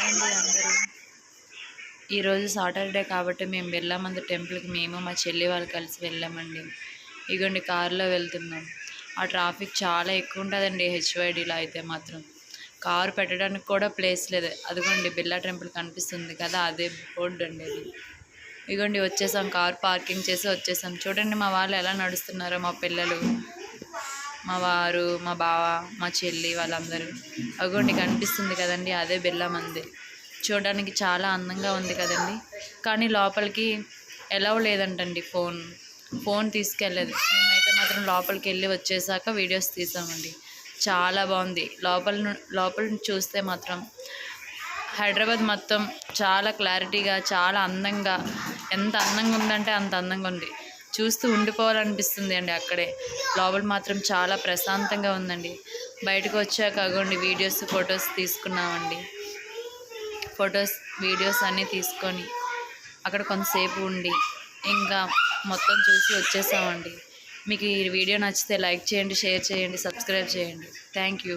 అండి అందరూ. ఈరోజు సాటర్డే కాబట్టి మేము వెళ్ళామంది టెంపుల్కి. మేము మా చెల్లి వాళ్ళు కలిసి వెళ్ళామండి. ఇగోండి కారులో వెళ్తున్నాం. ఆ ట్రాఫిక్ చాలా ఎక్కువ ఉంటుందండి హెచ్వైడిలో అయితే మాత్రం. కారు పెట్టడానికి కూడా ప్లేస్ లేదు. అదిగోండి బిర్లా టెంపుల్ కనిపిస్తుంది కదా, అదే బోర్డు అండి అది. ఇగోండి వచ్చేసాం, కార్ పార్కింగ్ చేసి వచ్చేసాం. చూడండి మా వాళ్ళు ఎలా నడుస్తున్నారో, మా పిల్లలు, మా వారు, మా బావ, మా చెల్లి వాళ్ళందరూ. అగోండి కనిపిస్తుంది కదండి, అదే బిర్లా మందిర్. చూడడానికి చాలా అందంగా ఉంది కదండి. కానీ లోపలికి ఎలవ్ లేదంటండి, ఫోన్ తీసుకెళ్ళలేదు. మేమైతే మాత్రం లోపలికి వెళ్ళి వచ్చేసాక వీడియోస్ తీసామండి. చాలా బాగుంది. లోపల చూస్తే మాత్రం హైదరాబాద్ మొత్తం చాలా క్లారిటీగా, చాలా అందంగా, ఎంత అందంగా ఉందంటే అంత అందంగా ఉంది. చూస్తూ ఉండిపోవాలనిపిస్తుంది అండి అక్కడే. లోపల మాత్రం చాలా ప్రశాంతంగా ఉందండి. బయటకు వచ్చాక అగోండి వీడియోస్, ఫొటోస్ తీసుకున్నామండి. వీడియోస్ అన్నీ తీసుకొని అక్కడ కొంతసేపు ఉండి ఇంకా మొత్తం చూసి వచ్చేసామండి. మీకు ఈ వీడియో నచ్చితే లైక్ చేయండి, షేర్ చేయండి, సబ్స్క్రైబ్ చేయండి. Thank you.